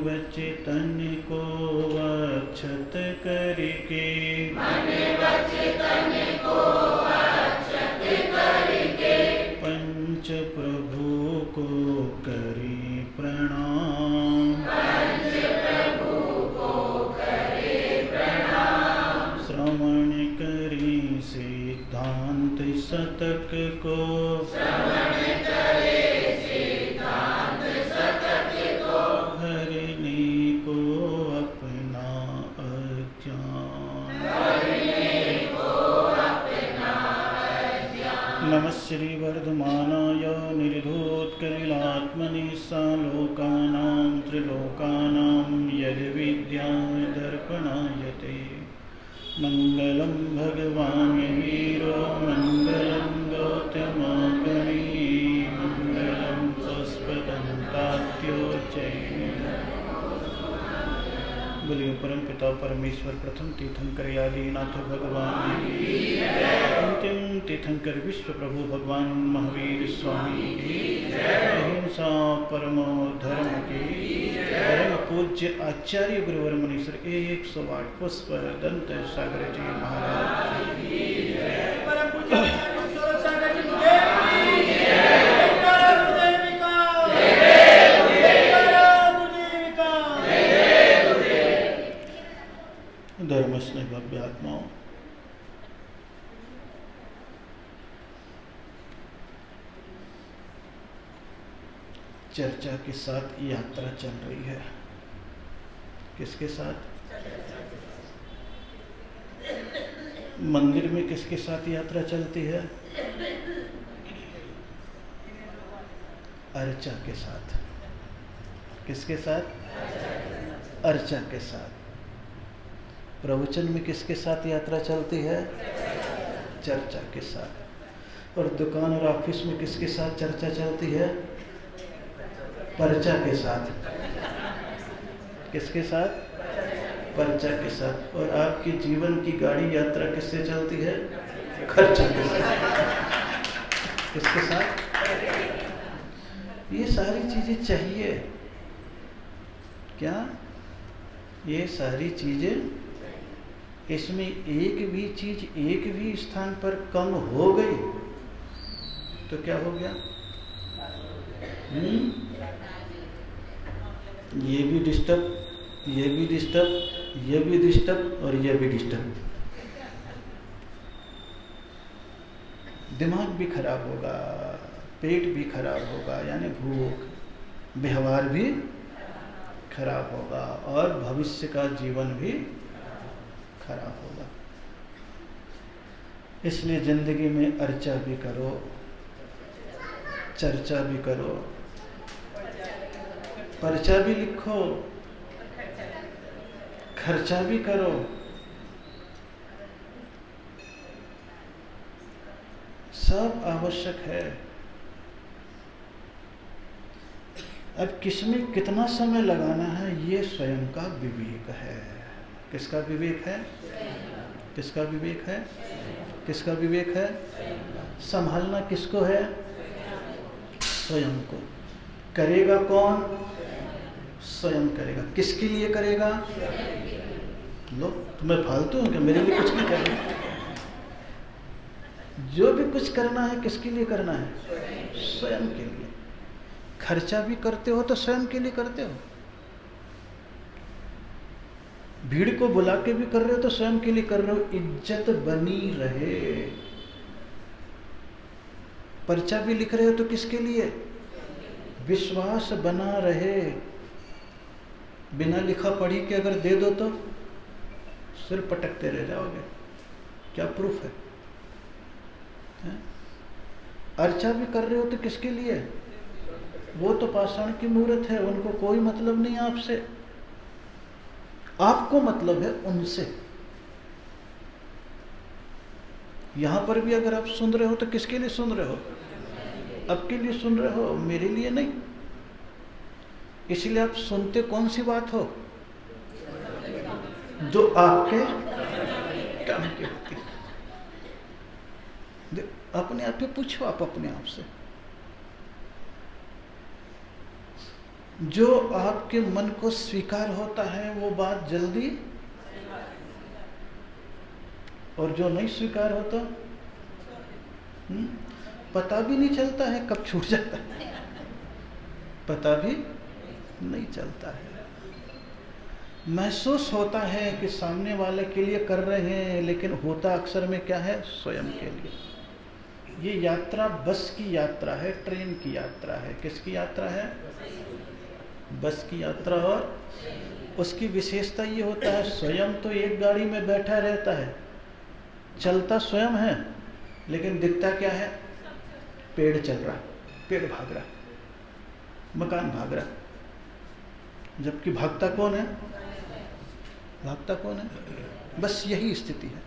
वचन को अक्षत करके, पंच प्रभु को करी प्रणाम, श्रवण करी सिद्धांत शतक को, हरने को अपना अज्ञान। नमः श्री वर्धमानाय निर्धोत्कलिलात्मने सालोकानां त्रिलोकानां यद्विद्याय दर्पणायते। मंगलम भगवान् वीरो मंगलम गौतमगणी, मंगलम पुष्पदंतात्यो जैन। बोलिए परम पिता परमेश्वर प्रथम तीर्थंकर आदिनाथ भगवान की, अंतिम तीर्थंकर विश्व प्रभु भगवान महावीर स्वामी की, अहिंसा परमो धर्म की, परम पूज्य आचार्य गुरुवर मुनीश्वर 108 पुष्प दंत सागर जी महाराज की, धर्मस्नेह भव्य आत्माओं। चर्चा के साथ यात्रा चल रही है। किसके साथ? मंदिर में किसके साथ यात्रा चलती है? अर्चा के साथ। किसके साथ? अर्चा के साथ। प्रवचन में किसके साथ यात्रा चलती है? चर्चा के साथ। और दुकान और ऑफिस में किसके साथ चर्चा चलती है? पर्चा के साथ। किसके साथ? पर्चा के साथ। और आपकी जीवन की गाड़ी यात्रा किससे चलती है? खर्चा के साथ। किसके साथ? ये सारी चीजें चाहिए क्या? ये सारी चीजें, इसमें एक भी चीज एक भी स्थान पर कम हो गई तो क्या हो गया? ये भी डिस्टर्ब, ये भी डिस्टर्ब, ये भी डिस्टर्ब और ये भी डिस्टर्ब। दिमाग भी खराब होगा, पेट भी खराब होगा, यानी भूख, व्यवहार भी खराब होगा और भविष्य का जीवन भी खराब होगा। इसलिए जिंदगी में अर्चा भी करो, चर्चा भी करो, पर्चा भी लिखो, खर्चा भी करो। सब आवश्यक है। अब किसमें कितना समय लगाना है ये स्वयं का विवेक है। किसका विवेक है? किसका विवेक है? किसका विवेक है? संभालना किसको है? स्वयं को। करेगा कौन? स्वयं करेगा। किसके लिए करेगा? लो, तुम्हें फालतू हूं क्या? मेरे लिए कुछ नहीं करना। जो भी कुछ करना है किसके लिए करना है? स्वयं के लिए। खर्चा भी करते हो तो स्वयं के लिए करते हो। भीड़ को बुला के भी कर रहे हो तो स्वयं के लिए कर रहे हो, इज्जत बनी रहे। पर्चा भी लिख रहे हो तो किसके लिए? विश्वास बना रहे। बिना लिखा पढ़ी के अगर दे दो तो सिर पटकते रह जाओगे। क्या प्रूफ है? अर्चा भी कर रहे हो तो किसके लिए? वो तो पाषाण की मूर्त है, उनको कोई मतलब नहीं आपसे, आपको मतलब है उनसे। यहां पर भी अगर आप सुन रहे हो तो किसके लिए सुन रहे हो? आपके लिए सुन रहे हो, मेरे लिए नहीं। इसलिए आप सुनते कौन सी बात हो? जो आपके काम की होती है। अपने आप पे पूछो, आप अपने आप से जो आपके मन को स्वीकार होता है वो बात जल्दी, और जो नहीं स्वीकार होता पता भी नहीं चलता है कब छूट जाता है, पता भी नहीं चलता है। महसूस होता है कि सामने वाले के लिए कर रहे हैं, लेकिन होता अक्सर में क्या है, स्वयं के लिए। ये यात्रा बस की यात्रा है, ट्रेन की यात्रा है। किसकी यात्रा है? बस की यात्रा। और उसकी विशेषता ये होता है, स्वयं तो एक गाड़ी में बैठा रहता है, चलता स्वयं है, लेकिन दिखता क्या है? पेड़ चल रहा, पेड़ भाग रहा, मकान भाग रहा, जबकि भागता कौन है? भागता कौन है? बस यही स्थिति है।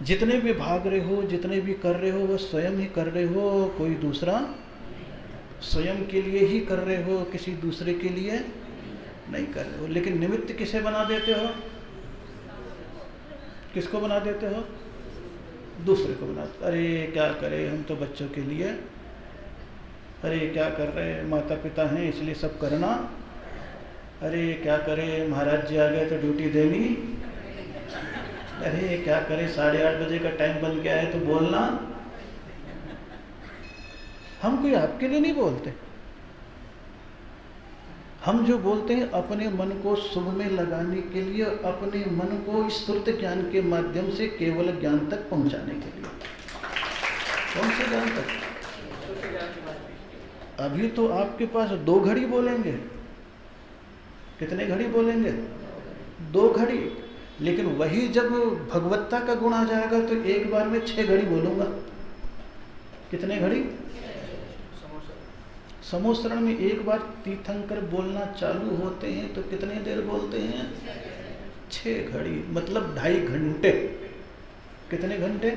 जितने भी भाग रहे हो, जितने भी कर रहे हो, वो स्वयं ही कर रहे हो, कोई दूसरा, स्वयं के लिए ही कर रहे हो, किसी दूसरे के लिए नहीं कर रहे हो। लेकिन निमित्त किसे बना देते हो? किसको बना देते हो? दूसरे को बनाते। अरे क्या करें, हम तो बच्चों के लिए, अरे क्या कर रहे हैं, माता पिता हैं इसलिए सब करना, अरे क्या करें, महाराज जी आ गए तो ड्यूटी देनी, अरे क्या करें, 8:30 बजे का टाइम बन गया है तो बोलना। हम कोई आपके लिए नहीं बोलते, हम जो बोलते हैं अपने मन को शुभ में लगाने के लिए, अपने मन को स्तुत ज्ञान के माध्यम से केवल ज्ञान तक पहुंचाने के लिए। कौन से ज्ञान तक? अभी तो आपके पास 2 घड़ी बोलेंगे। कितने घड़ी बोलेंगे? 2 घड़ी। लेकिन वही जब भगवत्ता का गुण आ जाएगा तो एक बार में 6 घड़ी बोलूंगा। कितने घड़ी? समोसरण में एक बार तीर्थंकर बोलना चालू होते हैं तो कितने देर बोलते हैं? 6 घड़ी, मतलब 2.5 घंटे। कितने घंटे?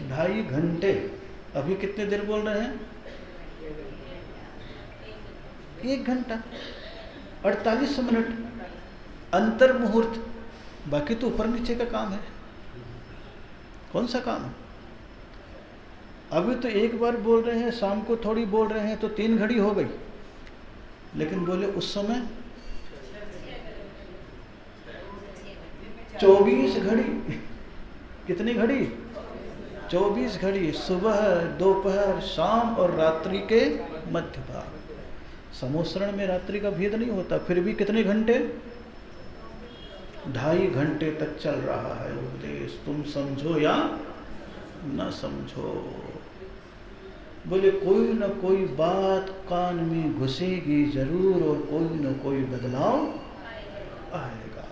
2.5 घंटे। अभी कितने देर बोल रहे हैं? 1 घंटा 48 मिनट अंतर मुहूर्त। बाकी तो ऊपर नीचे का काम है। कौन सा काम है? अभी तो एक बार बोल रहे हैं, शाम को थोड़ी बोल रहे हैं तो 3 घड़ी हो गई, लेकिन बोले उस समय 24 घड़ी। कितनी घड़ी? 24 घड़ी। सुबह, दोपहर, शाम और रात्रि के मध्य भाग। समोसरण में रात्रि का भेद नहीं होता, फिर भी कितने घंटे? 2.5 घंटे तक चल रहा है उपदेश। तुम समझो या न समझो, बोले कोई न कोई बात कान में घुसेगी जरूर और कोई न कोई बदलाव आएगा।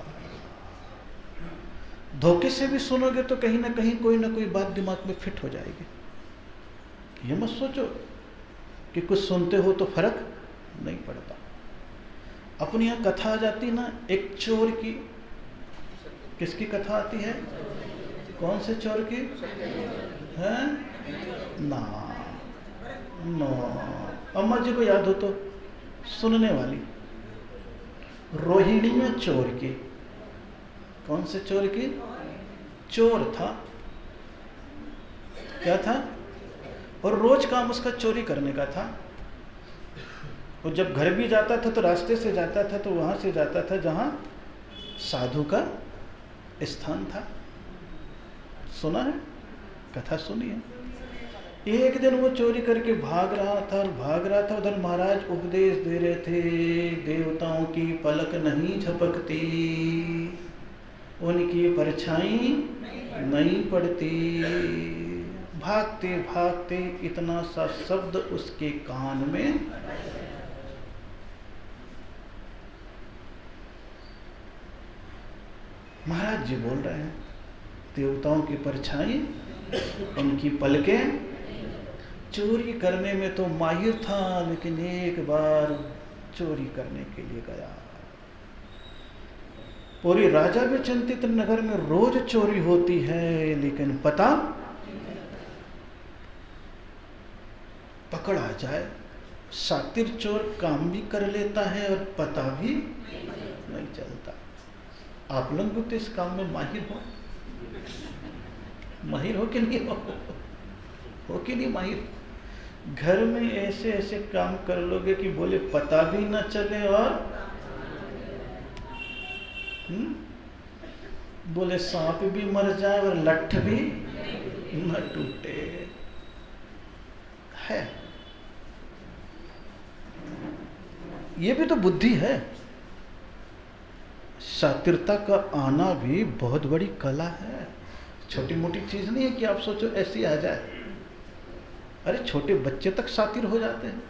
धोखे से भी सुनोगे तो कहीं ना कहीं कोई ना कोई बात दिमाग में फिट हो जाएगी। ये मत सोचो कि कुछ सुनते हो तो फर्क नहीं पड़ता। अपनी यहाँ कथा आ जाती ना, एक चोर की। किसकी कथा आती है? कौन से चोर की है? ना नो, अम्मा जी को याद हो तो सुनने वाली। रोहिणी में चोर की। कौन से चोर की? चोर था। क्या था? और रोज काम उसका चोरी करने का था। और जब घर भी जाता था तो रास्ते से जाता था, तो वहां से जाता था जहां साधु का स्थान था। सुना है? कथा सुनी है? एक दिन वो चोरी करके भाग रहा था, उधर महाराज उपदेश दे रहे थे, देवताओं की पलक नहीं झपकती, उनकी परछाई नहीं पड़ती। भागते भागते इतना सा शब्द उसके कान में, महाराज जी बोल रहे हैं देवताओं की परछाई, उनकी पलकें। चोरी करने में तो माहिर था, लेकिन एक बार चोरी करने के लिए गया। पूरी राजा भी चिंतित नगर में रोज चोरी होती है, लेकिन पता पकड़ आ जाए। शातिर चोर काम भी कर लेता है और पता भी नहीं चलता। आप लोग भी तो इस काम में माहिर हो। माहिर हो कि नहीं हो कि नहीं माहिर? घर में ऐसे ऐसे काम कर लोगे कि बोले पता भी न चले और बोले सांप भी मर जाए और लठ भी न टूटे। है ये भी तो बुद्धि है। शातिरता का आना भी बहुत बड़ी कला है, छोटी मोटी चीज नहीं है कि आप सोचो ऐसी आ जाए। अरे छोटे बच्चे तक शातिर हो जाते हैं,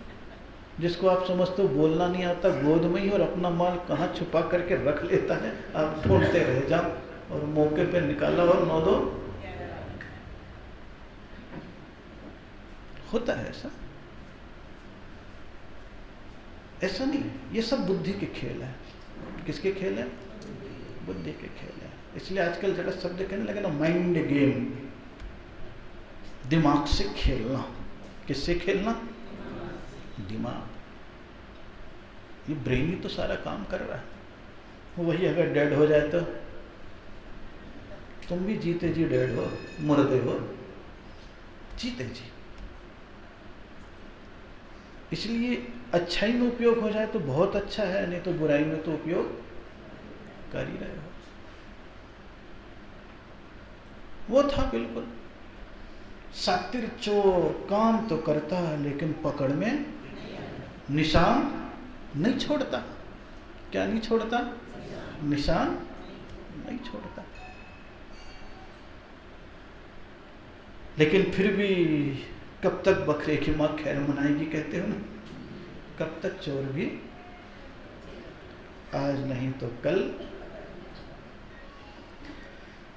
जिसको आप समझते हो बोलना नहीं आता, गोद में ही और अपना माल कहाँ छुपा करके रख लेता है, आप ढूंढते रह जाओ और मौके पे निकाला और नौ दो। होता है ऐसा, ऐसा नहीं, ये सब बुद्धि के खेल है। किसके खेल है? बुद्धि के खेल है। इसलिए आजकल जरा शब्द कहने लगे ना, माइंड गेम, दिमाग से खेलना। किससे खेलना? दिमाग। ये ब्रेन ही तो सारा काम कर रहा है। वही अगर डेड हो जाए तो तुम भी जीते जी डेड हो, मुर्दे हो, जीते जी। इसलिए अच्छाई में उपयोग हो जाए तो बहुत अच्छा है, नहीं तो बुराई में तो उपयोग कर ही रहे हो। वो था बिल्कुल शातिर चोर, काम तो करता है लेकिन पकड़ में निशान नहीं छोड़ता। क्या नहीं छोड़ता? निशान नहीं छोड़ता। लेकिन फिर भी कब तक बकरे की माँ खैर मनाएगी, कहते हो ना। कब तक चोर भी, आज नहीं तो कल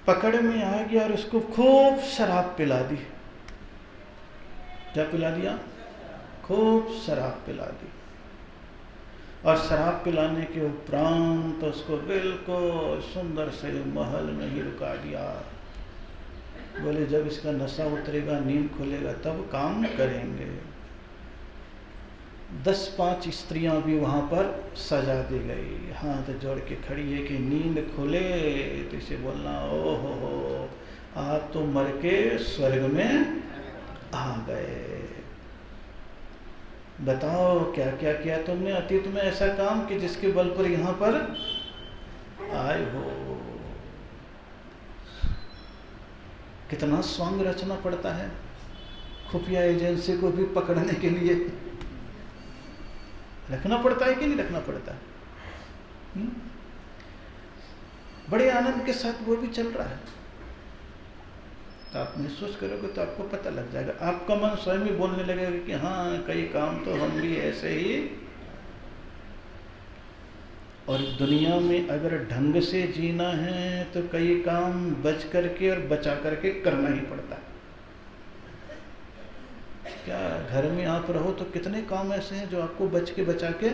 पकड़ में आ गया और उसको खूब शराब पिला दी। क्या पिला दिया? खूब शराब पिला दी। और शराब पिलाने के उपरांत उसको बिल्कुल सुंदर से महल में ही रुका दिया। बोले जब इसका नशा उतरेगा, नींद खुलेगा, तब काम करेंगे। 10-5 स्त्रियां भी वहां पर सजा दी गई, हाथ जोड़ के खड़ी है कि नींद खुले तो इसे बोलना, ओ हो आप तो मर के स्वर्ग में आ गए। बताओ क्या क्या किया तुमने अतीत में ऐसा काम कि जिसके बल पर यहाँ पर आए हो। कितना स्वांग रचना पड़ता है खुफिया एजेंसी को भी पकड़ने के लिए। रखना पड़ता है कि नहीं रखना पड़ता? बड़े आनंद के साथ वो भी चल रहा है। तो आप महसूस करोगे तो आपको पता लग जाएगा, आपका मन स्वयं ही बोलने लगेगा कि हाँ कई काम तो हम भी ऐसे ही। और दुनिया में अगर ढंग से जीना है तो कई काम बच करके और बचा करके करना ही पड़ता है। क्या घर में आप रहो तो कितने काम ऐसे हैं जो आपको बच के बचा के,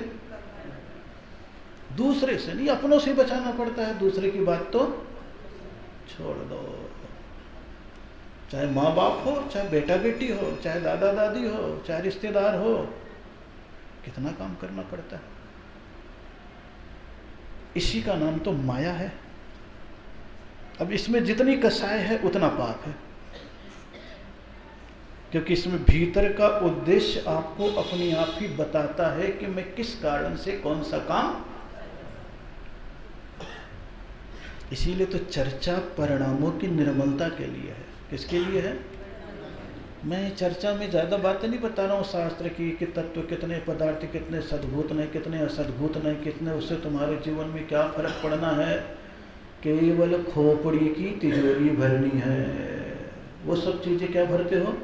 दूसरे से नहीं अपनों से बचाना पड़ता है। दूसरे की बात तो छोड़ दो, चाहे माँ बाप हो, चाहे बेटा बेटी हो, चाहे दादा दादी हो, चाहे रिश्तेदार हो, कितना काम करना पड़ता है। इसी का नाम तो माया है। अब इसमें जितनी कसाई है उतना पाप है, क्योंकि इसमें भीतर का उद्देश्य आपको अपने आप ही बताता है कि मैं किस कारण से कौन सा काम। इसीलिए तो चर्चा परिणामों की निर्मलता के लिए है। किसके लिए है? मैं चर्चा में ज़्यादा बातें नहीं बता रहा हूँ शास्त्र की कि तत्व कितने, पदार्थ कितने सद्भूत नहीं, कितने असद्भूत नहीं, कितने उससे तुम्हारे जीवन में क्या फर्क पड़ना है। केवल खोपड़ी की तिजोरी भरनी है। वो सब चीज़ें क्या भरते हो?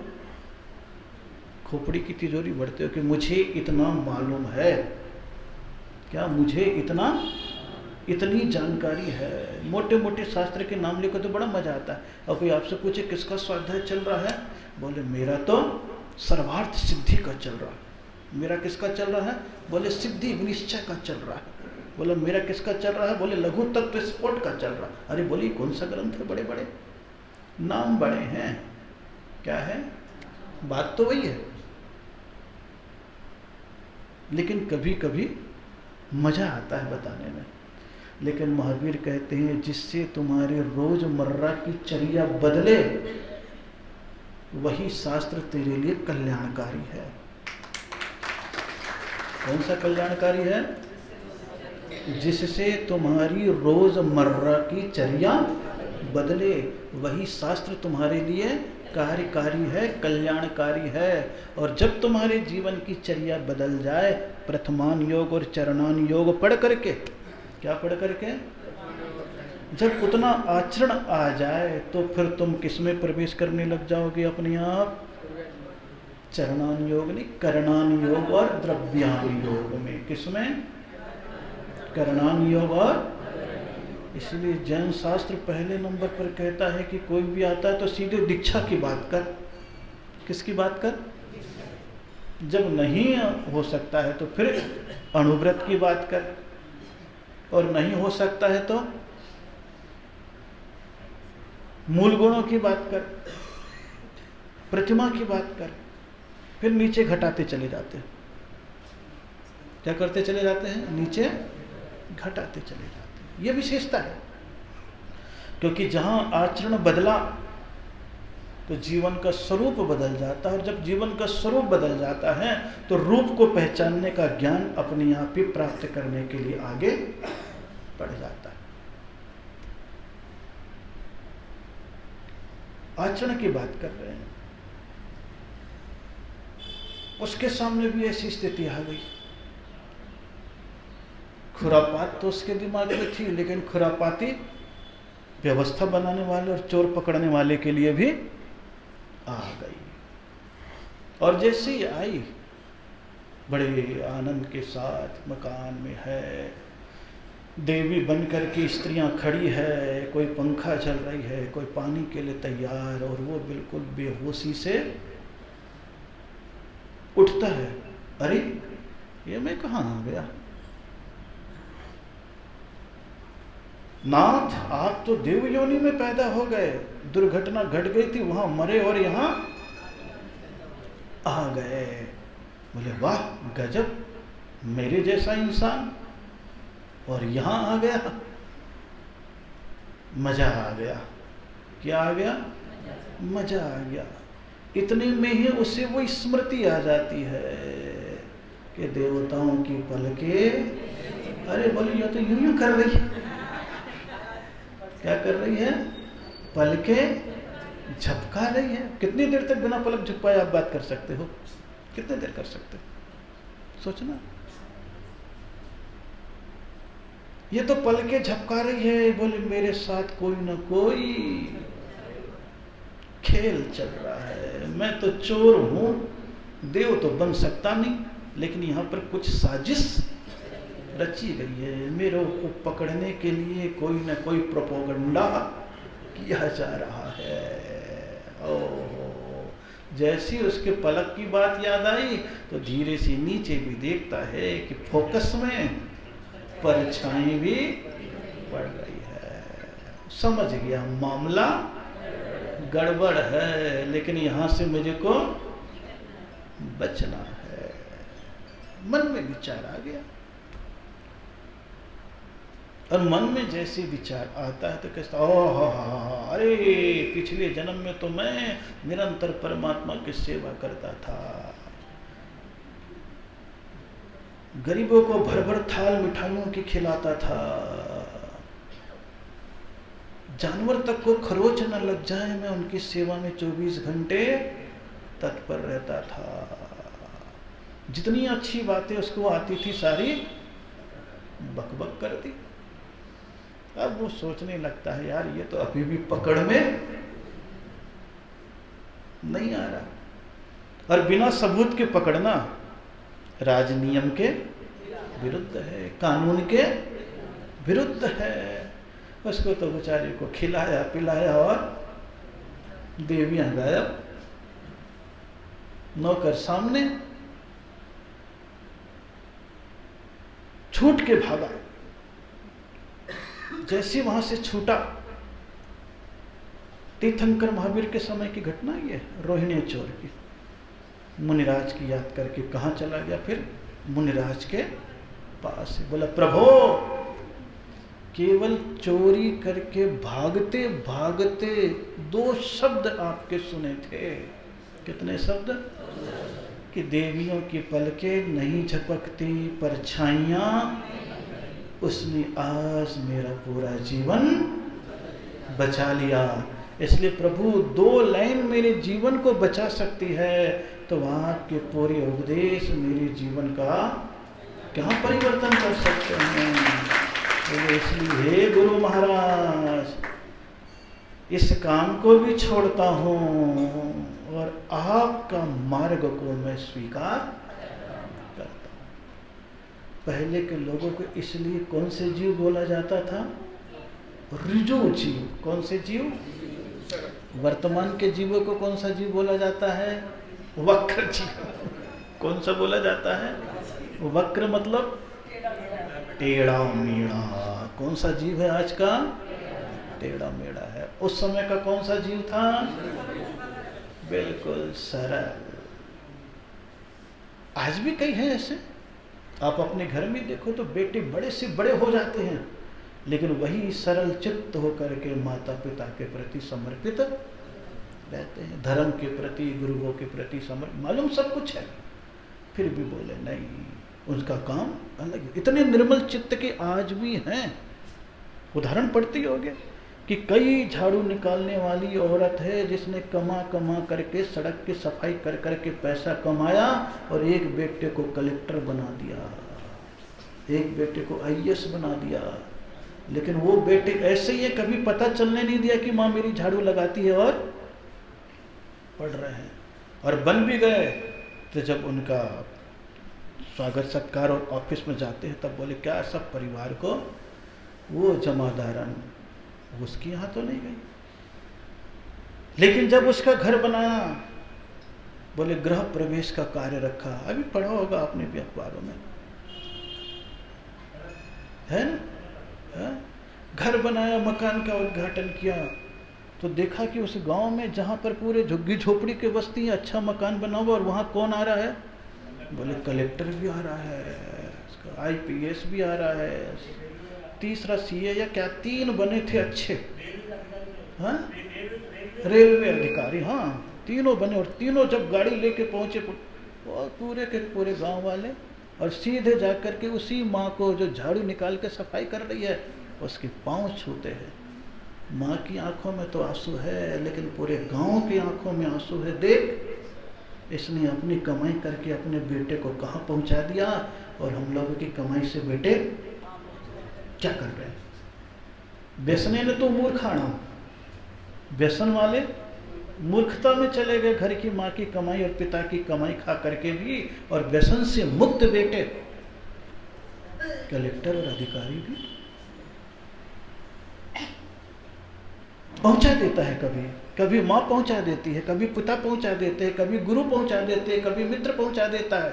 खोपड़ी की तिजोरी भरते हो कि मुझे इतना मालूम है। क्या मुझे इतनी जानकारी है। मोटे मोटे शास्त्र के नाम लेकर तो बड़ा मजा आता है। और कोई आपसे पूछे किसका स्वाध्याय चल रहा है, बोले मेरा तो सर्वार्थ सिद्धि का चल रहा है। मेरा किसका चल रहा है? बोले सिद्धि विनिश्चय का चल रहा है। बोले मेरा किसका चल रहा है? बोले लघु तत्व स्फोट का चल रहा है। अरे बोली कौन सा ग्रंथ है? बड़े बड़े नाम बड़े हैं, क्या है? बात तो वही है, लेकिन कभी कभी मजा आता है बताने में। लेकिन महावीर कहते हैं जिससे तुम्हारे रोजमर्रा की चर्या बदले, वही शास्त्र तेरे लिए कल्याणकारी है। कौन सा कल्याणकारी है? जिससे तुम्हारी रोजमर्रा की चर्या बदले, वही शास्त्र तुम्हारे लिए कार्यकारी है, कल्याणकारी है। और जब तुम्हारे जीवन की चर्या बदल जाए, प्रथमान योग और चरणान योग पढ़ करके, क्या पढ़ करके, जब उतना आचरण आ जाए तो फिर तुम किस में प्रवेश करने लग जाओगे अपने आप? चरणान योग नहीं, करणान योग और द्रव्यान योग में। किसमें? करणान योग। और इसलिए जैन शास्त्र पहले नंबर पर कहता है कि कोई भी आता है तो सीधे दीक्षा की बात कर। किसकी बात कर? जब नहीं हो सकता है तो फिर अणुव्रत की बात कर, और नहीं हो सकता है तो मूल गुणों की बात कर, प्रतिमा की बात कर। फिर नीचे घटाते चले जाते हैं। क्या करते चले जाते हैं? नीचे घटाते चले जाते हैं। ये विशेषता है, क्योंकि जहां आचरण बदला तो जीवन का स्वरूप बदल जाता है, और जब जीवन का स्वरूप बदल जाता है तो रूप को पहचानने का ज्ञान अपने आप ही प्राप्त करने के लिए आगे बढ़ जाता है। आचरण की बात कर रहे हैं, उसके सामने भी ऐसी स्थिति आ गई। खुरापात तो उसके दिमाग में थी, लेकिन खुरापाती व्यवस्था बनाने वाले और चोर पकड़ने वाले के लिए भी आ गई। और जैसे ही आई, बड़े आनंद के साथ मकान में है, देवी बनकर के स्त्रियां खड़ी है, कोई पंखा चल रही है, कोई पानी के लिए तैयार, और वो बिल्कुल बेहोशी से उठता है। अरे ये मैं कहाँ आ गया? नाथ, आप तो देव योनि में पैदा हो गए, दुर्घटना घट गई थी, वहां मरे और यहाँ आ गए। बोले वाह गजब, मेरे जैसा इंसान और यहाँ आ गया। मजा आ गया। क्या आ गया? मजा आ गया। इतने में ही उसे वो स्मृति आ जाती है कि देवताओं की पलके, अरे बोले ये तो यूं यूं कर रही है। क्या कर रही है? पलके झपका रही है। कितनी देर तक बिना पलक झपकाए आप बात कर सकते हो? कितनी देर कर सकते हो? सोचना। ये तो पलके झपका रही है, बोले मेरे साथ कोई ना कोई खेल चल रहा है। मैं तो चोर हूं, देव तो बन सकता नहीं, लेकिन यहाँ पर कुछ साजिश रची गई है। मेरे को पकड़ने के लिए कोई ना कोई प्रोपोगंडा किया जा रहा है। ओह, जैसी उसके पलक की बात याद आई तो धीरे से नीचे भी देखता है कि फोकस में परछाई भी पड़ रही है। समझ गया मामला गड़बड़ है, लेकिन यहां से मुझे को बचना है। मन में विचार आ गया, और मन में जैसे विचार आता है तो कहता ओह अरे पिछले जन्म में तो मैं निरंतर परमात्मा की सेवा करता था, गरीबों को भर भर थाल मिठाइयों की खिलाता था, जानवर तक को खरोच न लग जाए मैं उनकी सेवा में 24 घंटे तत्पर रहता था। जितनी अच्छी बातें उसको आती थी सारी बकबक कर दी। अब वो सोचने लगता है यार ये तो अभी भी पकड़ में नहीं आ रहा, और बिना सबूत के पकड़ना राजनियम के विरुद्ध है, कानून के विरुद्ध है। उसको तो बेचारे को खिलाया पिलाया और देवियां गायब, नौकर सामने, छूट के भागा। जैसे वहां से छूटा, तीर्थंकर महावीर के समय की घटना ये रोहिणी चोर की। मुनिराज की याद करके कहाँ चला गया? फिर मुनिराज के पास। बोला प्रभो, केवल चोरी करके भागते भागते 2 शब्द आपके सुने थे, कितने शब्द? कि देवियों की पलकें नहीं झपकती परछाइयाँ, उसने आज मेरा पूरा जीवन बचा लिया। इसलिए प्रभु 2 लाइन मेरे जीवन को बचा सकती है, तो आपके पूरे उपदेश मेरे जीवन का क्या परिवर्तन कर सकते हैं। तो इसलिए हे गुरु महाराज, इस काम को भी छोड़ता हूँ और आपका मार्ग को मैं स्वीकार करता हूँ। पहले के लोगों को इसलिए कौन से जीव बोला जाता था? ऋजु जीव। कौन से जीव? वर्तमान के जीवों को कौन सा जीव बोला जाता है? वक्र जीव। कौन सा बोला जाता है? वक्र मतलब टेढ़ा मेढ़ा। कौन सा जीव है आज का? टेढ़ा मेढ़ा है। उस समय का कौन सा जीव था? बिल्कुल सरल। आज भी कई हैं ऐसे। आप अपने घर में देखो तो बेटे बड़े से बड़े हो जाते हैं, लेकिन वही सरल चित्त होकर के माता पिता के प्रति समर्पित रहते हैं, धर्म के प्रति, गुरुओं के प्रति समर्पित। मालूम सब कुछ है, फिर भी बोले नहीं, उनका काम अलग। इतने निर्मल चित्त के आज भी हैं। उदाहरण पढ़ते होगे कि कई झाड़ू निकालने वाली औरत है जिसने कमा कमा करके सड़क की सफाई कर करके पैसा कमाया और एक बेटे को कलेक्टर बना दिया, एक बेटे को IAS बना दिया। लेकिन वो बेटे ऐसे ही है, कभी पता चलने नहीं दिया कि माँ मेरी झाड़ू लगाती है और पढ़ रहे हैं। और बन भी गए तो जब उनका स्वागत सत्कार और ऑफिस में जाते हैं तब बोले क्या सब परिवार को वो जमादारन उसके यहाँ तो नहीं गई। लेकिन जब उसका घर बनाया, बोले गृह प्रवेश का कार्य रखा। अभी पढ़ा होगा आपने भी अखबारों में, है ना? घर बनाया, मकान का उद्घाटन किया तो देखा कि उस गांव में जहां पर पूरे झुग्गी झोपड़ी के बस्ती है, अच्छा मकान बना हुआ, और वहां कौन आ रहा है? बोले कलेक्टर भी आ रहा है, IPS भी आ रहा है, तीसरा CA या क्या, 3 बने थे अच्छे, हाँ, रेलवे अधिकारी, हाँ, तीनों बने। और तीनों जब गाड़ी लेके पहुंचे और पूरे के पूरे गांव वाले, और सीधे जाकर के उसी माँ को जो झाड़ू निकाल के सफाई कर रही है उसके पाँव छूते हैं। माँ की आंखों में तो आंसू है, लेकिन पूरे गांव की आंखों में आंसू है। देख, इसने अपनी कमाई करके अपने बेटे को कहाँ पहुंचा दिया, और हम लोगों की कमाई से बेटे क्या कर रहे हैं? व्यसने ने तो मूर्खाणा, व्यसन वाले मूर्खता में चले गए। घर की माँ की कमाई और पिता की कमाई खा करके भी, और व्यसन से मुक्त बेटे कलेक्टर और अधिकारी भी पहुंचा देता है। कभी कभी माँ पहुंचा देती है, कभी पिता पहुंचा देते हैं, कभी गुरु पहुंचा देते हैं, कभी मित्र पहुंचा देता है।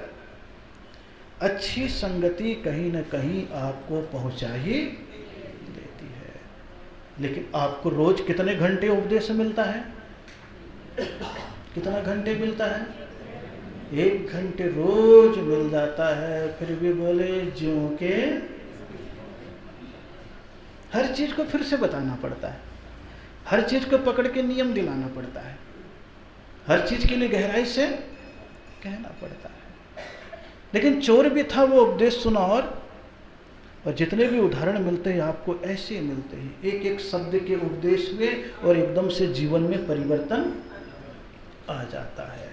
अच्छी संगति कहीं न कहीं आपको पहुंचा ही देती है। लेकिन आपको रोज कितने घंटे उपदेश मिलता है? कितना घंटे मिलता है? 1 घंटे रोज मिल जाता है। फिर भी बोले ज्यों के हर चीज को फिर से बताना पड़ता है, हर चीज को पकड़ के नियम दिलाना पड़ता है, हर चीज के लिए गहराई से कहना पड़ता है। लेकिन चोर भी था, वो उपदेश सुना, और जितने भी उदाहरण मिलते हैं आपको ऐसे मिलते हैं, एक एक शब्द के उपदेश में, और एकदम से जीवन में परिवर्तन आ जाता है।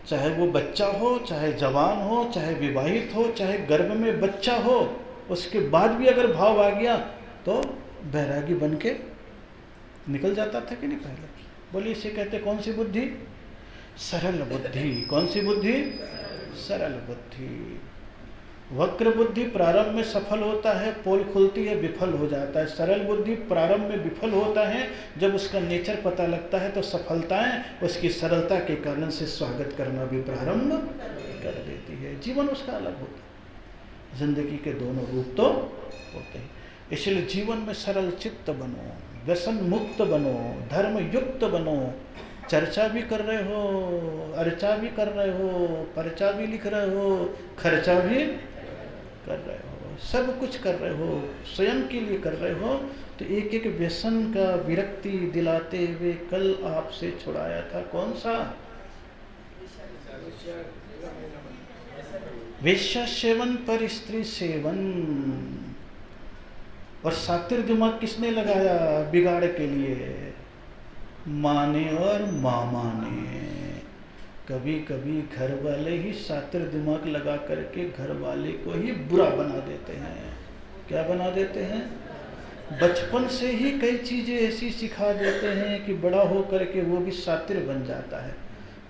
चाहे वो बच्चा हो, चाहे जवान हो, चाहे विवाहित हो, चाहे गर्भ में बच्चा हो, उसके बाद भी अगर भाव आ गया तो बैरागी बन के निकल जाता था कि नहीं? पहले बोलिए, इसे कहते कौन सी बुद्धि? सरल बुद्धि। कौन सी बुद्धि? सरल बुद्धि। वक्र बुद्धि प्रारंभ में सफल होता है, पोल खुलती है, विफल हो जाता है। सरल बुद्धि प्रारंभ में विफल होता है, जब उसका नेचर पता लगता है तो सफलताएं उसकी सरलता के कारण से स्वागत करना भी प्रारंभ कर देती है। जीवन उसका अलग होता है। जिंदगी के दोनों रूप तो होते हैं। इसलिए जीवन में सरल चित्त बनो, व्यसन मुक्त बनो, धर्म युक्त बनो। चर्चा भी कर रहे हो, अर्चा भी कर रहे हो, पर्चा भी लिख रहे हो, खर्चा भी कर रहे हो, सब कुछ कर रहे हो, स्वयं के लिए कर रहे हो, तो एक एक व्यसन का विरक्ति दिलाते हुए कल आपसे छुड़ाया था। कौन सा? वेश्या सेवन पर स्त्री सेवन। और सातिर दिमाग किसने लगाया बिगाड़ के लिए? माँ ने और मामा ने। कभी कभी घर वाले ही सातिर दिमाग लगा करके घर वाले को ही बुरा बना देते हैं। क्या बना देते हैं? बचपन से ही कई चीजें ऐसी सिखा देते हैं कि बड़ा हो करके वो भी सातिर बन जाता है।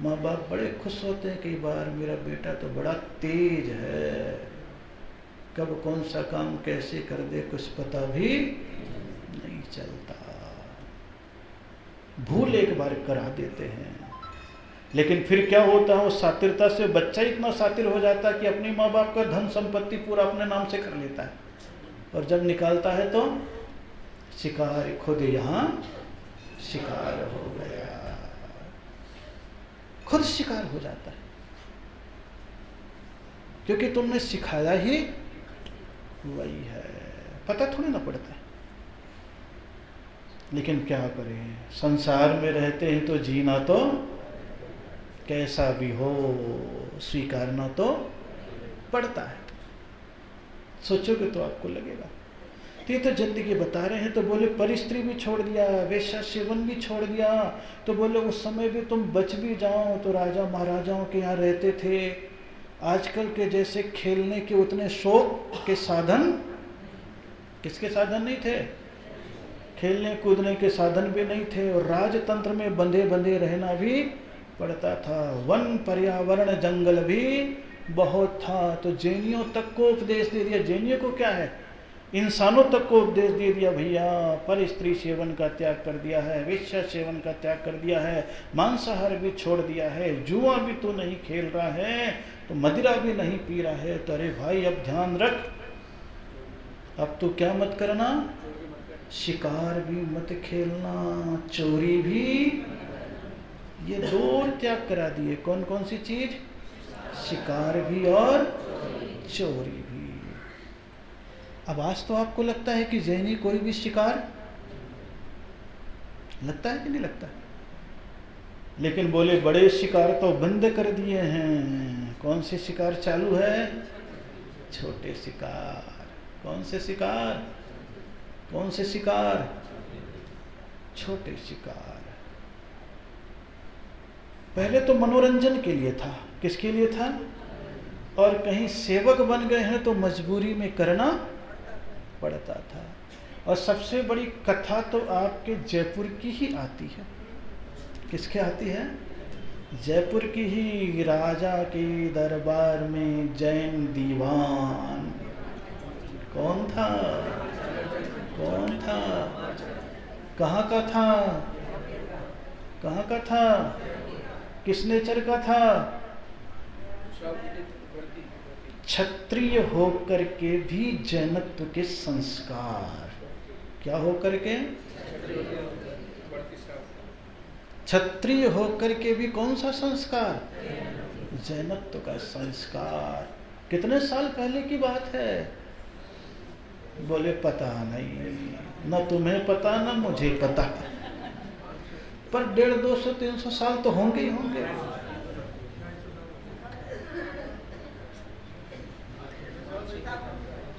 माँ बाप बड़े खुश होते हैं कई बार, मेरा बेटा तो बड़ा तेज है, कब कौन सा काम कैसे कर दे कुछ पता भी नहीं चलता। भूल एक बार करा देते हैं, लेकिन फिर क्या होता है, वो सातिरता से बच्चा इतना सातिर हो जाता है कि अपनी माँ बाप का धन संपत्ति पूरा अपने नाम से कर लेता है, और जब निकालता है तो शिकार खुद यहाँ शिकार हो गया, खुद शिकार हो जाता है, क्योंकि तुमने सिखाया ही वही है। पता थोड़ी ना पड़ता है, लेकिन क्या करें, संसार में रहते हैं तो जीना तो कैसा भी हो स्वीकारना तो पड़ता है। सोचोगे तो आपको लगेगा। तो ये तो जिंदगी बता रहे हैं। तो बोले पर स्त्री भी छोड़ दिया, वेश्या सेवन भी छोड़ दिया, तो बोले उस समय भी तुम बच भी जाओ तो राजा महाराजाओं के यहाँ रहते थे। आजकल के जैसे खेलने के उतने शौक के साधन, किसके साधन नहीं थे? खेलने कूदने के साधन भी नहीं थे, और राजतंत्र में बंधे बंधे रहना भी पड़ता था। वन पर्यावरण जंगल भी बहुत था। तो जैनियों तक को उपदेश दे दिया। जैनियों को क्या है, इंसानों तक को उपदेश दे दिया, भैया पर स्त्री सेवन का त्याग कर दिया है, वेश्या सेवन का त्याग कर दिया है, मांसाहार भी छोड़ दिया है, जुआ भी तो नहीं खेल रहा है, तो मदिरा भी नहीं पी रहा है, तो अरे भाई अब ध्यान रख, अब तो क्या मत करना, शिकार भी मत खेलना, चोरी भी, ये दो त्याग करा दिए। कौन कौन सी चीज? शिकार भी और चोरी भी। अब आज तो आपको लगता है कि जैनी कोई भी शिकार, लगता है कि नहीं लगता? लेकिन बोले बड़े शिकार तो बंद कर दिए हैं। कौन से शिकार चालू है? छोटे शिकार। कौन से शिकार? कौन से शिकार? छोटे शिकार। पहले तो मनोरंजन के लिए था। किसके लिए था? और कहीं सेवक बन गए हैं तो मजबूरी में करना पड़ता था। और सबसे बड़ी कथा तो आपके जयपुर की ही आती है। किसके आती है? जयपुर की ही। राजा के दरबार में जैन दीवान कौन था? कौन था? कहाँ का था? कहाँ का था? किस नेचर का था? क्षत्रिय होकर के भी जैनत्व के संस्कार। क्या होकर के? क्षत्रिय होकर के भी कौन सा संस्कार? जैनत्व का संस्कार। कितने साल पहले की बात है? बोले पता नहीं, न तुम्हें पता न मुझे पता, पर 150, 200, 300 साल तो होंगे ही होंगे।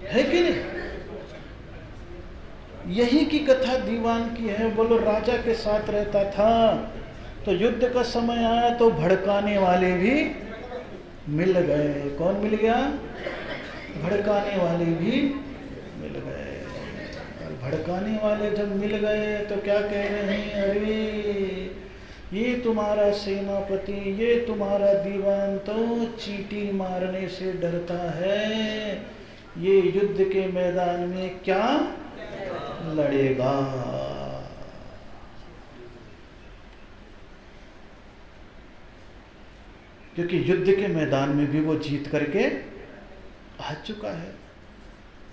है कि नहीं? यही की कथा दीवान की है। बोलो राजा के साथ रहता था, तो युद्ध का समय आया तो भड़काने वाले भी मिल गए। कौन मिल गया? भड़काने वाले भी मिल गए। और भड़काने वाले जब मिल गए तो क्या कह रहे हैं? अरे ये तुम्हारा सेनापति, ये तुम्हारा दीवान तो चींटी मारने से डरता है, ये युद्ध के मैदान में क्या लड़ेगा। क्योंकि युद्ध के मैदान में भी वो जीत करके आ चुका है।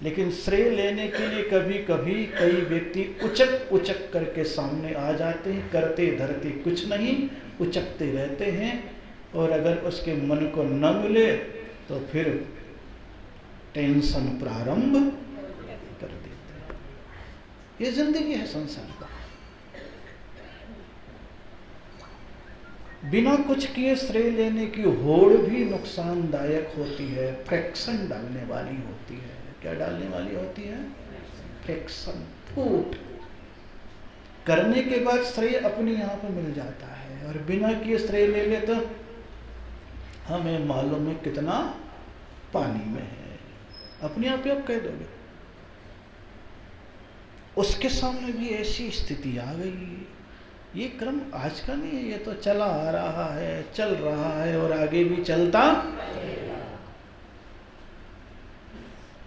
लेकिन श्रेय लेने के लिए कभी कभी कई व्यक्ति उचक उचक करके सामने आ जाते हैं, करते धरते कुछ नहीं, उचकते रहते हैं, और अगर उसके मन को न मिले तो फिर टेंशन प्रारंभ कर देते हैं। ये जिंदगी है संसार का। बिना कुछ किए श्रेय लेने की होड़ भी नुकसानदायक होती है, फ्रैक्शन डालने वाली होती है। क्या डालने वाली होती है? फ्रैक्शन, फूट। करने के बाद श्रेय अपने यहाँ पर मिल जाता है, और बिना किए श्रेय ले ले तो हमें मालूम है कितना पानी में है, अपने आप ही आप कह दोगे। उसके सामने भी ऐसी स्थिति आ गई। ये क्रम आज का नहीं है, ये तो चला आ रहा है, चल रहा है और आगे भी चलता।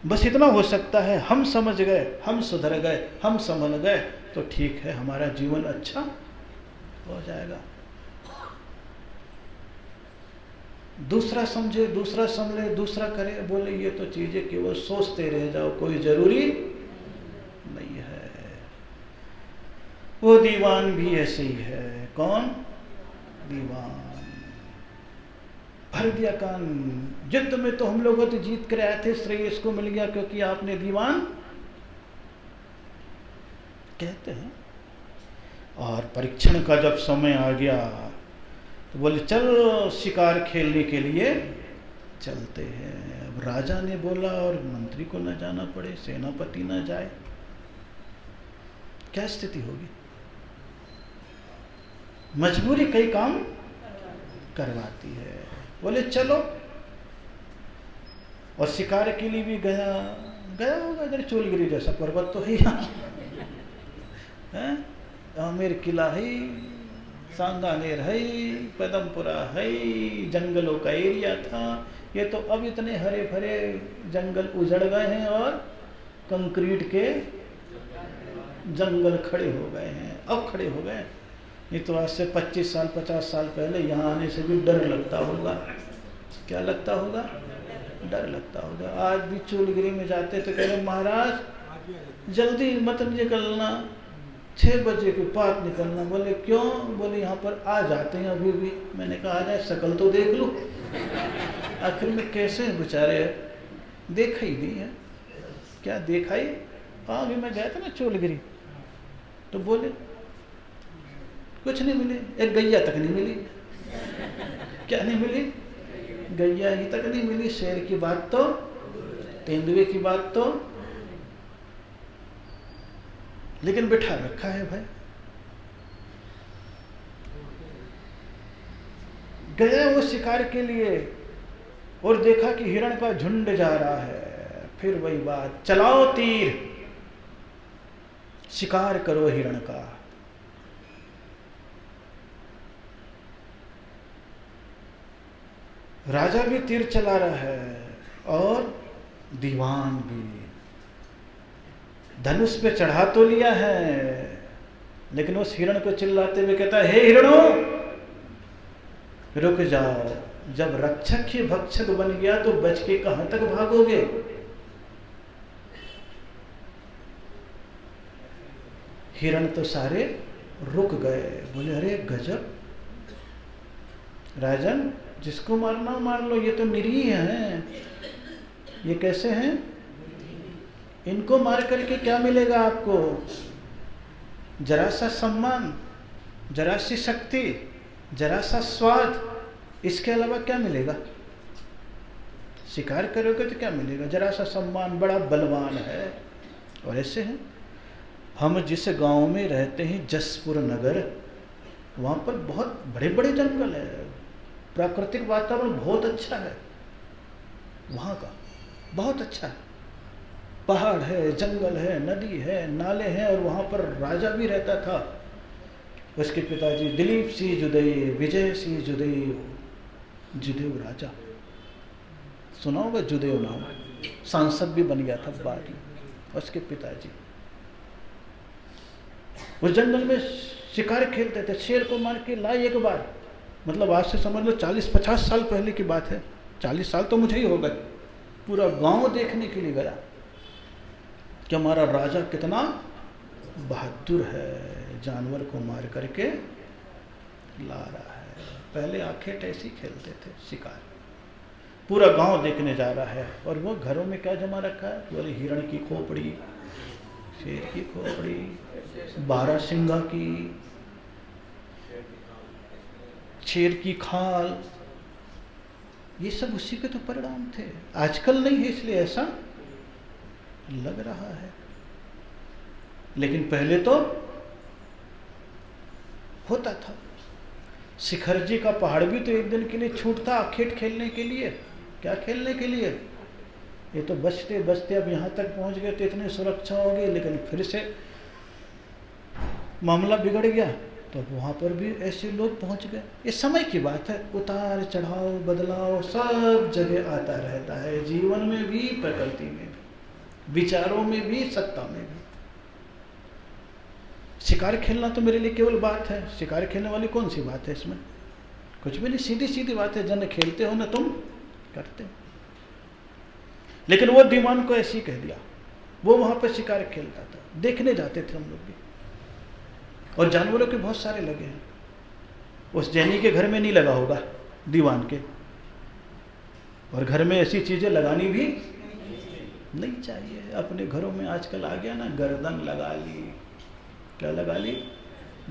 बस इतना हो सकता है, हम समझ गए, हम सुधर गए, हम संभल गए तो ठीक है, हमारा जीवन अच्छा हो जाएगा। दूसरा समझे, दूसरा संभले, दूसरा करे, बोले ये तो चीजें केवल सोचते रह जाओ, कोई जरूरी नहीं है। वो दीवान भी ऐसे ही है। कौन? दीवान। भर दिया कान। युद्ध में तो हम लोग तो जीत कर आए थे, श्रेय इसको मिल गया क्योंकि आपने दीवान कहते हैं। और परीक्षण का जब समय आ गया तो बोले चल शिकार खेलने के लिए चलते हैं। अब राजा ने बोला और मंत्री को न जाना पड़े, सेनापति न जाए, क्या स्थिति होगी? मजबूरी कई काम करवाती है। बोले चलो, और शिकार के लिए भी गया होगा। इधर चोलगिरी जैसा पर्वत तो है यहाँ, आमेर किला है, सांगानेर है, पदमपुरा है, जंगलों का एरिया था। ये तो अब इतने हरे भरे जंगल उजड़ गए हैं और कंक्रीट के जंगल खड़े हो गए हैं। अब खड़े हो गए, नहीं तो आज से 25 साल 50 साल पहले यहाँ आने से भी डर लगता होगा। क्या लगता होगा? डर लगता होगा। आज भी चोलगिरी में जाते तो कह रहे महाराज जल्दी मत निकलना, 6 बजे के बाद निकलना। बोले क्यों? बोले यहाँ पर आ जाते हैं अभी भी। मैंने कहा आ जाए, शकल तो देख लो। आखिर में कैसे बेचारे, देखा ही नहीं है। क्या देखा ही? हाँ, अभी मैं गया था ना चोलगिरी, तो बोले कुछ नहीं मिली, एक गैया तक नहीं मिली। क्या नहीं मिली? गैया ही तक नहीं मिली। शेर की बात तो, तेंदुए की बात तो, लेकिन बिठा रखा है भाई। गया वो शिकार के लिए और देखा कि हिरण का झुंड जा रहा है। फिर वही बात, चलाओ तीर, शिकार करो हिरण का। राजा भी तीर चला रहा है और दीवान भी। धनुष पे चढ़ा तो लिया है, लेकिन उस हिरण को चिल्लाते हुए कहता है, हे हिरणों रुक जाओ। जब रक्षक ही भक्षक बन गया तो बच के कहां तक भागोगे? हिरण तो सारे रुक गए। बोले अरे गजब, राजन जिसको मारना मार लो, ये तो निरीह हैं। ये कैसे हैं? इनको मार करके क्या मिलेगा आपको? जरा सा सम्मान, जरा सी शक्ति, जरा सा स्वाद, इसके अलावा क्या मिलेगा? शिकार करोगे तो क्या मिलेगा? जरा सा सम्मान, बड़ा बलवान है। और ऐसे हैं। हम जिस गांव में रहते हैं, जसपुर नगर, वहाँ पर बहुत बड़े बड़े जंगल है, प्राकृतिक वातावरण बहुत अच्छा है वहाँ का, बहुत अच्छा है। पहाड़ है, जंगल है, नदी है, नाले हैं, और वहाँ पर राजा भी रहता था। उसके पिताजी दिलीप सिंह जुदेव, विजय सिंह जुदेव, जुदेव राजा, सुना होगा जुदेव नाम, सांसद भी बन गया था बाद में उसके पिताजी। उस जंगल में शिकार खेलते थे, शेर को मार के लाए एक बार, मतलब आज से समझ लो 40-50 साल पहले की बात है। 40 साल तो मुझे ही हो गए। पूरा गांव देखने के लिए गया कि हमारा राजा कितना बहादुर है, जानवर को मार करके ला रहा है। पहले आखेट ऐसी खेलते थे शिकार। पूरा गांव देखने जा रहा है, और वो घरों में क्या जमा रखा है? बोले हिरण की खोपड़ी, शेर की खोपड़ी, बारहसिंगा की, शेर की खाल, ये सब उसी के तो परिणाम थे। आजकल नहीं है इसलिए ऐसा लग रहा है, लेकिन पहले तो होता था। शिखर जी का पहाड़ भी तो एक दिन के लिए छूटता खेल खेलने के लिए। क्या खेलने के लिए? ये तो बचते बचते अब यहाँ तक पहुँच गए तो इतनी सुरक्षा हो गई, लेकिन फिर से मामला बिगड़ गया तो वहाँ पर भी ऐसे लोग पहुँच गए। ये समय की बात है, उतार चढ़ाव बदलाव सब जगह आता रहता है, जीवन में भी, प्रकृति में भी, विचारों में भी, सत्ता में भी। शिकार खेलना तो मेरे लिए केवल बात है, शिकार खेलने वाली कौन सी बात है इसमें? कुछ भी नहीं, सीधी सीधी बात है, जन खेलते हो ना तुम करते हो। लेकिन वो दीवान को ऐसे ही कह दिया, वो वहाँ पर शिकार खेलता था, देखने जाते थे हम लोग भी, और जानवरों के बहुत सारे लगे हैं। उस जैनी के घर में नहीं लगा होगा दीवान के, और घर में ऐसी चीज़ें लगानी भी नहीं चाहिए। अपने घरों में आजकल आ गया ना, गर्दन लगा ली, क्या लगा ली?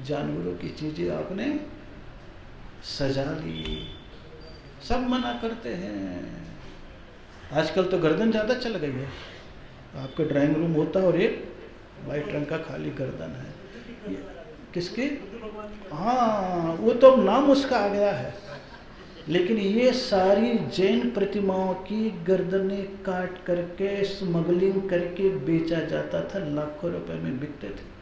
जानवरों की चीज़ें आपने सजा ली, सब मना करते हैं। आजकल तो गर्दन ज़्यादा चल गई है। आपका ड्राइंग रूम होता है और एक वाइट रंग का खाली गर्दन है, किसकी? हाँ, वो तो नाम उसका आ गया है, लेकिन ये सारी जैन प्रतिमाओं की गर्दनें काट करके स्मगलिंग करके बेचा जाता था, लाखों रुपए में बिकते थे।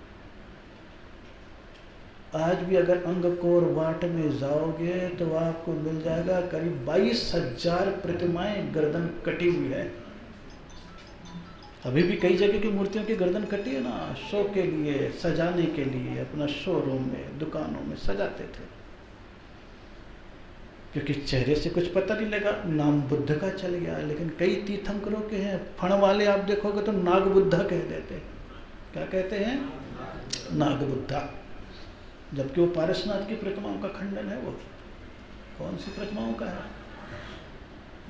आज भी अगर अंगकोर वाट में जाओगे तो आपको मिल जाएगा करीब 22,000 प्रतिमाएं गर्दन कटी हुई है। अभी भी कई जगह की मूर्तियों की गर्दन कटी है ना, शो के लिए, सजाने के लिए, अपना शोरूम में, दुकानों में सजाते थे, क्योंकि चेहरे से कुछ पता नहीं लगा, नाम बुद्ध का चल गया। लेकिन कई तीर्थंकरों के हैं, फण वाले आप देखोगे तो नाग बुद्धा कह देते हैं। क्या कहते हैं? नाग बुद्धा, जबकि वो पारसनाथ की प्रतिमाओं का खंडन है। वो कौन सी प्रतिमाओं का है?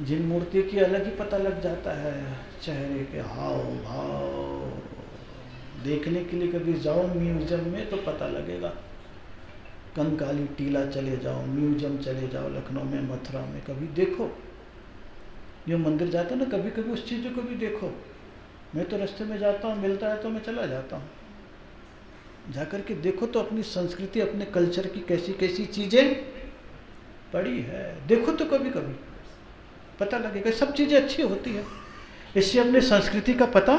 जिन मूर्ति की अलग ही पता लग जाता है, चेहरे के हाव भाव देखने के लिए कभी जाओ म्यूजियम में तो पता लगेगा। कंकाली टीला चले जाओ, म्यूजियम चले जाओ, लखनऊ में, मथुरा में, कभी देखो। जो मंदिर जाते हो ना, कभी कभी उस चीज़ों को भी देखो। मैं तो रास्ते में जाता हूँ, मिलता है तो मैं चला जाता हूँ, जाकर के देखो तो अपनी संस्कृति, अपने कल्चर की कैसी कैसी चीज़ें पड़ी है, देखो तो कभी कभी पता लगेगा। सब चीज़ें अच्छी होती है, इससे अपनी संस्कृति का पता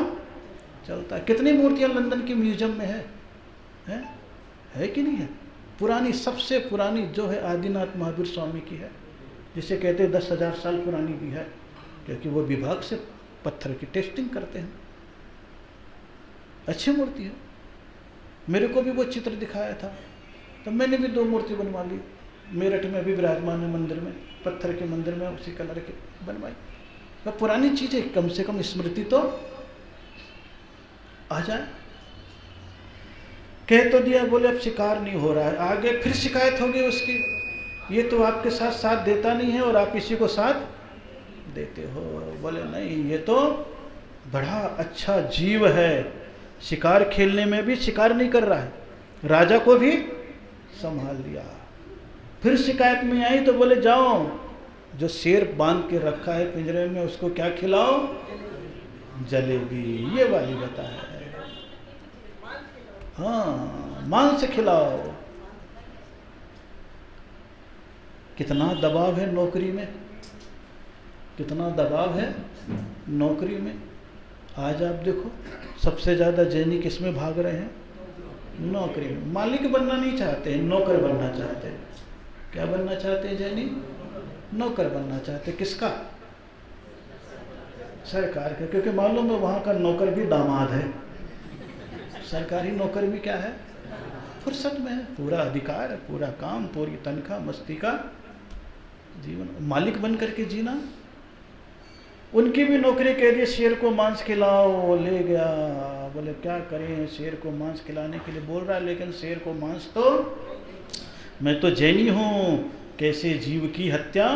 चलता है। कितनी मूर्तियाँ लंदन के म्यूजियम में है कि नहीं है? पुरानी, सबसे पुरानी जो है आदिनाथ महावीर स्वामी की है, जिसे कहते हैं 10,000 साल पुरानी भी है, क्योंकि वो विभाग से पत्थर की टेस्टिंग करते हैं। अच्छी मूर्ति है। मेरे को भी वो चित्र दिखाया था तो मैंने भी 2 मूर्ति बनवा ली। मेरठ में भी विराजमान है मंदिर में, पत्थर के मंदिर में, उसी कलर के बनवाई। तो पुरानी चीज़ें कम से कम स्मृति तो आ जाए। कह तो दिया, बोले अब शिकार नहीं हो रहा है, आगे फिर शिकायत होगी उसकी, ये तो आपके साथ साथ देता नहीं है और आप इसी को साथ देते हो। बोले नहीं, ये तो बड़ा अच्छा जीव है, शिकार खेलने में भी शिकार नहीं कर रहा है, राजा को भी संभाल लिया। फिर शिकायत में आई तो बोले जाओ, जो शेर बांध के रखा है पिंजरे में उसको क्या खिलाओ? जलेबी, ये वाली बताया है। हाँ, मांस खिलाओ। कितना दबाव है नौकरी में, कितना दबाव है नौकरी में। आज आप देखो सबसे ज़्यादा जैनी किस में भाग रहे हैं? नौकरी में। मालिक बनना नहीं चाहते हैं, नौकर बनना चाहते हैं। क्या बनना चाहते हैं जैनी? नौकर बनना चाहते हैं। किसका? सरकार का, क्योंकि मालूम है वहाँ का नौकर भी दामाद है। सरकारी नौकर भी क्या है? फुर्सत में है, पूरा अधिकार है, पूरा काम, पूरी तनख्वाह, मस्ती का जीवन। मालिक बन करके जीना। उनकी भी नौकरी कह दी, शेर को मांस खिलाओ, ले गया। बोले क्या करें, शेर को मांस खिलाने के लिए बोल रहा है, लेकिन शेर को मांस तो, मैं तो जैनी हूँ, कैसे जीव की हत्या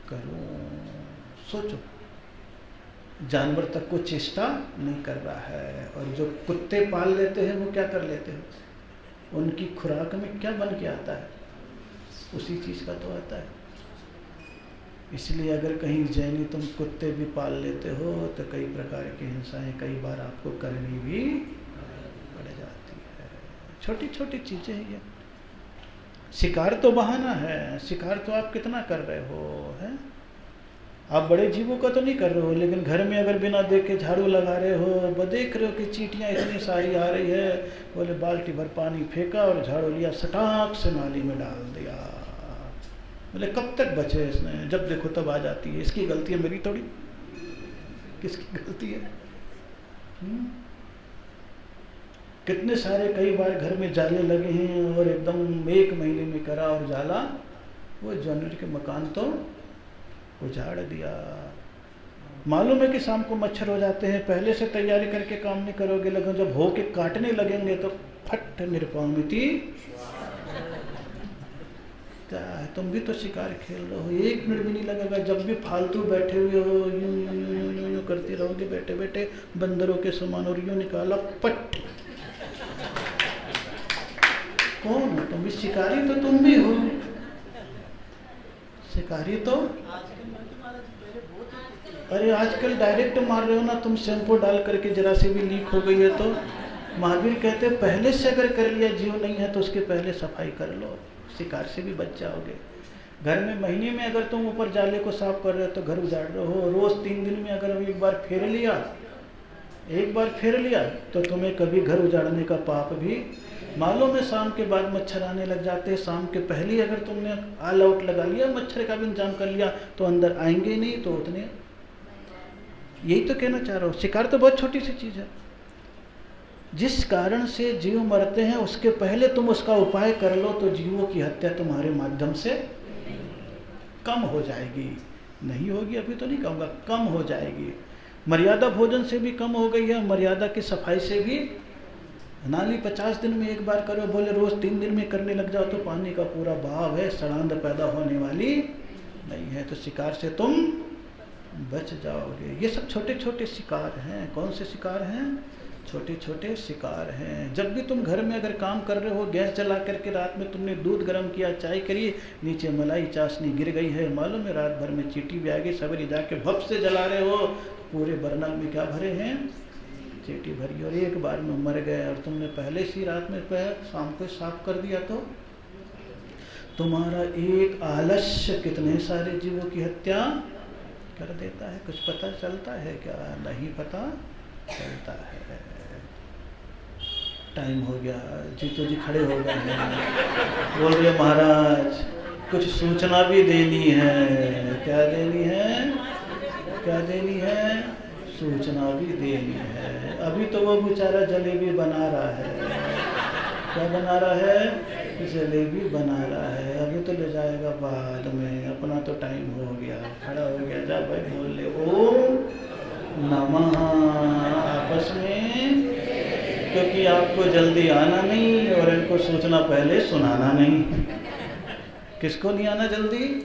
करूं। सोचो, जानवर तक को चेष्टा नहीं कर रहा है। और जो कुत्ते पाल लेते हैं वो क्या कर लेते हैं? उनकी खुराक में क्या बन के आता है? उसी चीज़ का तो आता है। इसलिए अगर कहीं जैनी तुम कुत्ते भी पाल लेते हो तो कई प्रकार की हिंसाएं कई बार आपको करनी भी पड़ जाती है। छोटी छोटी चीज़ें हैं ये। शिकार तो बहाना है, शिकार तो आप कितना कर रहे हो, हैं? आप बड़े जीवों का तो नहीं कर रहे हो, लेकिन घर में अगर बिना देखे झाड़ू लगा रहे हो, देख रहे हो कि चींटियाँ इतनी सारी आ रही है, बोले बाल्टी भर पानी फेंका और झाड़ू लिया, सटाक से नाली में डाल दिया। बोले कब तक बचे इसने, जब देखो तब आ जाती है। इसकी गलती है, मेरी थोड़ी। किसकी गलती है? कितने सारे कई बार घर में जाले लगे हैं और एकदम 1 महीने में करा और जाला वो जानवर के मकान तो उजाड़ दिया। मालूम है कि शाम को मच्छर हो जाते हैं, पहले से तैयारी करके काम नहीं करोगे, लेकिन जब हो के काटने लगेंगे तो फट निरपामिति। क्या है, तुम भी तो शिकार खेल रहे हो, 1 मिनट भी नहीं लगेगा। जब भी फालतू बैठे हुए हो यूं यूं यूं यूं यूं करते रहोगे बैठे बैठे बंदरों के समान, और यूं निकाला पट। कौन हो तुम? शिकारी तो तुम भी हो, शिकारी तो। अरे आजकल डायरेक्ट मार रहे हो ना तुम, शैम्पू डाल करके, जरा सी भी लीक हो गई है तो महावीर कहते हैं पहले से अगर कर लिया, जीव नहीं है तो उसके पहले सफाई कर लो, शिकार से भी बच जाओगे। घर में महीने में अगर तुम ऊपर जाले को साफ कर रहे हो तो घर उजाड़ रहे हो। रोज 3 दिन में अगर एक बार फेर लिया तो तुम्हें कभी घर उजाड़ने का पाप भी मालूम है। शाम के बाद मच्छर आने लग जाते हैं, शाम के पहले अगर तुमने ऑल आउट लगा लिया, मच्छर का भी इंतजाम कर लिया तो अंदर आएंगे नहीं, तो उतने। यही तो कहना चाह रहा हूँ, शिकार तो बहुत छोटी सी चीज़ है। जिस कारण से जीव मरते हैं उसके पहले तुम उसका उपाय कर लो तो जीवों की हत्या तुम्हारे माध्यम से कम हो जाएगी। नहीं होगी अभी तो नहीं कहूँगा, कम हो जाएगी। मर्यादा भोजन से भी कम हो गई है, मर्यादा की सफाई से भी। नाली 50 दिन में एक बार करो, बोले रोज 3 दिन में करने लग जाओ तो पानी का पूरा बहाव है, सड़ांध पैदा होने वाली नहीं है, तो शिकार से तुम बच जाओगे। ये सब छोटे छोटे शिकार हैं। कौन से शिकार हैं? छोटे छोटे शिकार हैं। जब भी तुम घर में अगर काम कर रहे हो, गैस जला करके रात में तुमने दूध गर्म किया, चाय करी, नीचे मलाई चाशनी गिर गई है, मालूम है रात भर में चींटी भी आ गई, सवेरे जाके भप से जला रहे हो, पूरे बर्नल में क्या भरे हैं? चींटी भरी, और एक बार में मर गए। और तुमने पहले से रात में शाम को साफ कर दिया तो तुम्हारा एक आलस्य कितने सारे जीवों की हत्या कर देता है। कुछ पता चलता है क्या? नहीं पता चलता है। टाइम हो गया, जीतू जी खड़े हो गए हैं, बोल रहे महाराज कुछ सूचना भी देनी है। क्या देनी है? क्या देनी है? सूचना भी देनी है। अभी तो वो बेचारा जलेबी बना रहा है। क्या बना रहा है? जलेबी बना रहा है। अभी तो ले जाएगा बाद में, अपना तो टाइम हो गया। खड़ा हो गया, जा भाई बोल ले ओम नमः आपस में, क्योंकि आपको जल्दी आना नहीं और इनको सूचना पहले सुनाना नहीं। किसको नहीं आना जल्दी?